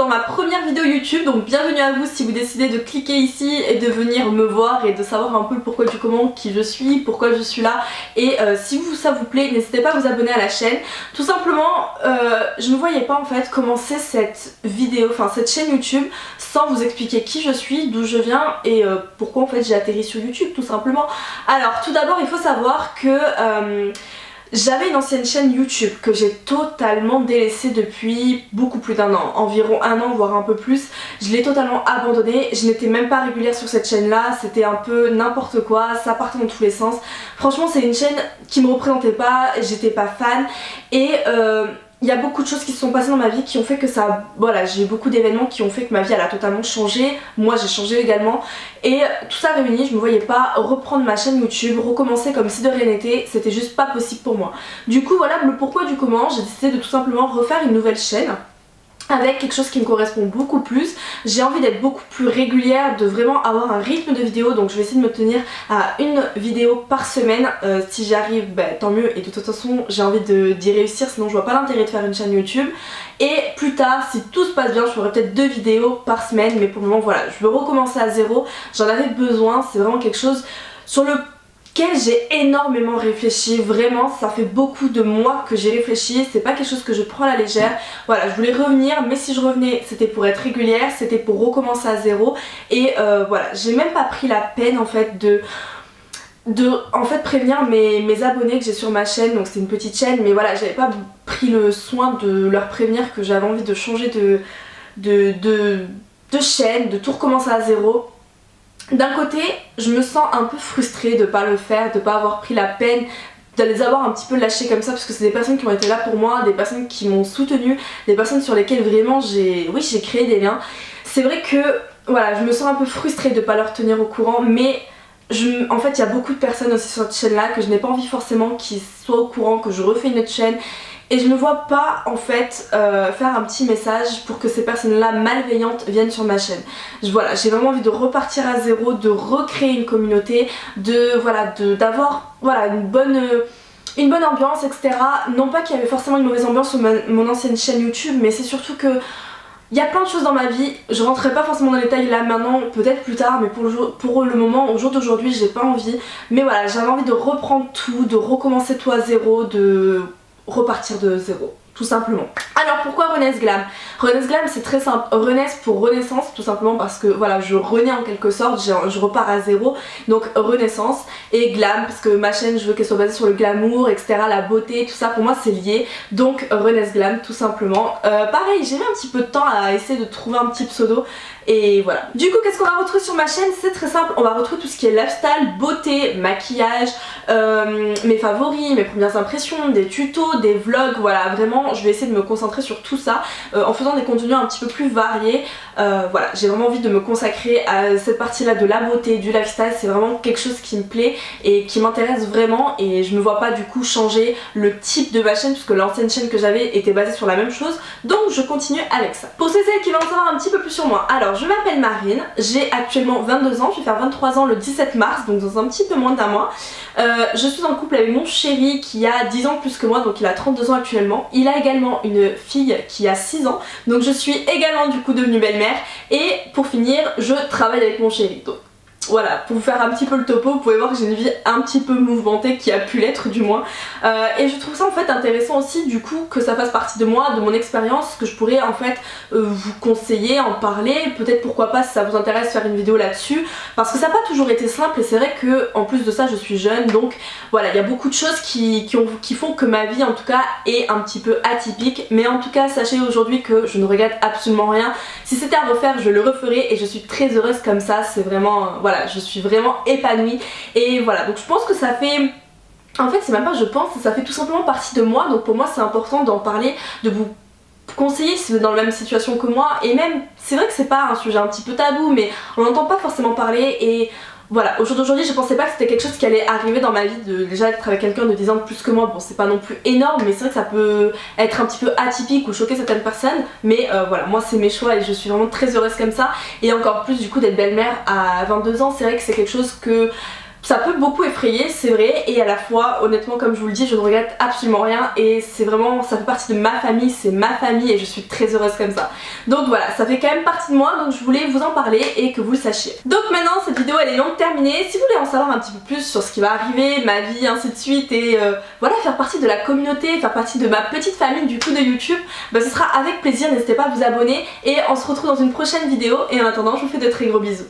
dans ma première vidéo YouTube, donc bienvenue à vous si vous décidez de cliquer ici et de venir me voir et de savoir un peu le pourquoi du comment, qui je suis, pourquoi je suis là. Et si ça vous plaît, n'hésitez pas à vous abonner à la chaîne. Tout simplement, je ne voyais pas en fait commencer cette vidéo, enfin cette chaîne YouTube sans vous expliquer qui je suis, d'où je viens et pourquoi en fait j'ai atterri sur YouTube tout simplement. Alors tout d'abord il faut savoir que j'avais une ancienne chaîne YouTube que j'ai totalement délaissée depuis beaucoup plus d'un an, environ un an voire un peu plus. Je l'ai totalement abandonnée, je n'étais même pas régulière sur cette chaîne là, c'était un peu n'importe quoi, ça partait dans tous les sens. Franchement c'est une chaîne qui me représentait pas, j'étais pas fan et il y a beaucoup de choses qui se sont passées dans ma vie qui ont fait que ça, voilà, j'ai eu beaucoup d'événements qui ont fait que ma vie elle a totalement changé, moi j'ai changé également et tout ça réuni, je me voyais pas reprendre ma chaîne YouTube, recommencer comme si de rien n'était, c'était juste pas possible pour moi. Du coup voilà le pourquoi du comment, j'ai décidé de tout simplement refaire une nouvelle chaîne avec quelque chose qui me correspond beaucoup plus. J'ai envie d'être beaucoup plus régulière, de vraiment avoir un rythme de vidéo, donc je vais essayer de me tenir à une vidéo par semaine. Si j'y arrive, tant mieux, et de toute façon j'ai envie d'y réussir, sinon je vois pas l'intérêt de faire une chaîne YouTube. Et plus tard, si tout se passe bien, je ferai peut-être 2 vidéos par semaine, mais pour le moment voilà, je veux recommencer à zéro, j'en avais besoin, c'est vraiment quelque chose sur lequel j'ai énormément réfléchi, vraiment ça fait beaucoup de mois que j'ai réfléchi, c'est pas quelque chose que je prends à la légère. Voilà, je voulais revenir, mais si je revenais c'était pour être régulière, c'était pour recommencer à zéro et voilà, j'ai même pas pris la peine en fait de prévenir mes abonnés que j'ai sur ma chaîne, donc c'est une petite chaîne, mais voilà, j'avais pas pris le soin de leur prévenir que j'avais envie de changer de chaîne, de tout recommencer à zéro. D'un côté, je me sens un peu frustrée de pas le faire, de pas avoir pris la peine de les avoir un petit peu lâchés comme ça, parce que c'est des personnes qui ont été là pour moi, des personnes qui m'ont soutenue, des personnes sur lesquelles vraiment j'ai créé des liens. C'est vrai que voilà, je me sens un peu frustrée de pas leur tenir au courant, mais en fait il y a beaucoup de personnes aussi sur cette chaîne là que je n'ai pas envie forcément qu'ils soient au courant que je refais une autre chaîne. Et je ne vois pas en fait faire un petit message pour que ces personnes là malveillantes viennent sur ma chaîne. Voilà, j'ai vraiment envie de repartir à zéro, de recréer une communauté, d'avoir une bonne ambiance, etc. Non pas qu'il y avait forcément une mauvaise ambiance sur mon ancienne chaîne YouTube, mais c'est surtout que il y a plein de choses dans ma vie, je rentrerai pas forcément dans les détails là maintenant, peut-être plus tard, mais pour le moment, au jour d'aujourd'hui, j'ai pas envie. Mais voilà, j'avais envie de reprendre tout, de recommencer tout à zéro, de repartir de zéro, tout simplement. Alors pourquoi Renaissance Glam? Renaissance Glam c'est très simple, Renaissance pour renaissance, tout simplement parce que voilà, je renais en quelque sorte, je repars à zéro, donc renaissance, et glam parce que ma chaîne je veux qu'elle soit basée sur le glamour, etc., la beauté, tout ça pour moi c'est lié, donc Renaissance Glam tout simplement. Pareil, j'ai mis un petit peu de temps à essayer de trouver un petit pseudo. Et voilà. Du coup, qu'est-ce qu'on va retrouver sur ma chaîne? C'est très simple, on va retrouver tout ce qui est lifestyle, beauté, maquillage, mes favoris, mes premières impressions, des tutos, des vlogs, voilà, vraiment, je vais essayer de me concentrer sur tout ça en faisant des contenus un petit peu plus variés. Voilà, j'ai vraiment envie de me consacrer à cette partie-là de la beauté, du lifestyle, c'est vraiment quelque chose qui me plaît et qui m'intéresse vraiment et je me vois pas du coup changer le type de ma chaîne puisque l'ancienne chaîne que j'avais était basée sur la même chose, donc je continue avec ça. Pour ceux et celles qui veulent en savoir un petit peu plus sur moi, alors je m'appelle Marine, j'ai actuellement 22 ans, je vais faire 23 ans le 17 mars, donc dans un petit peu moins d'un mois. Je suis en couple avec mon chéri qui a 10 ans plus que moi, donc il a 32 ans actuellement. Il a également une fille qui a 6 ans, donc je suis également du coup devenue belle-mère. Et pour finir, je travaille avec mon chéri. Donc voilà, pour vous faire un petit peu le topo, vous pouvez voir que j'ai une vie un petit peu mouvementée, qui a pu l'être du moins. Et je trouve ça en fait intéressant aussi du coup que ça fasse partie de moi, de mon expérience, que je pourrais en fait vous conseiller, en parler, peut-être pourquoi pas si ça vous intéresse faire une vidéo là-dessus, parce que ça n'a pas toujours été simple et c'est vrai que en plus de ça je suis jeune, donc voilà, il y a beaucoup de choses qui font que ma vie en tout cas est un petit peu atypique, mais en tout cas sachez aujourd'hui que je ne regrette absolument rien. Si c'était à refaire je le referais et je suis très heureuse comme ça, c'est vraiment voilà, je suis vraiment épanouie et voilà, donc je pense que ça fait, en fait c'est même pas je pense, ça fait tout simplement partie de moi, donc pour moi c'est important d'en parler, de vous conseiller si vous êtes dans la même situation que moi, et même c'est vrai que c'est pas un sujet un petit peu tabou mais on n'entend pas forcément parler et voilà, au jour d'aujourd'hui je pensais pas que c'était quelque chose qui allait arriver dans ma vie, déjà d'être avec quelqu'un de 10 ans de plus que moi. Bon c'est pas non plus énorme mais c'est vrai que ça peut être un petit peu atypique ou choquer certaines personnes, mais voilà, moi c'est mes choix et je suis vraiment très heureuse comme ça. Et encore plus du coup d'être belle-mère à 22 ans, c'est vrai que c'est quelque chose que Ça peut beaucoup effrayer, c'est vrai, et à la fois, honnêtement, comme je vous le dis, je ne regrette absolument rien et c'est vraiment, ça fait partie de ma famille, c'est ma famille et je suis très heureuse comme ça. Donc voilà, ça fait quand même partie de moi, donc je voulais vous en parler et que vous le sachiez. Donc maintenant, cette vidéo elle est donc terminée. Si vous voulez en savoir un petit peu plus sur ce qui va arriver, ma vie, ainsi de suite, et voilà, faire partie de la communauté, faire partie de ma petite famille du coup de YouTube, bah, ce sera avec plaisir, n'hésitez pas à vous abonner et on se retrouve dans une prochaine vidéo et en attendant, je vous fais de très gros bisous.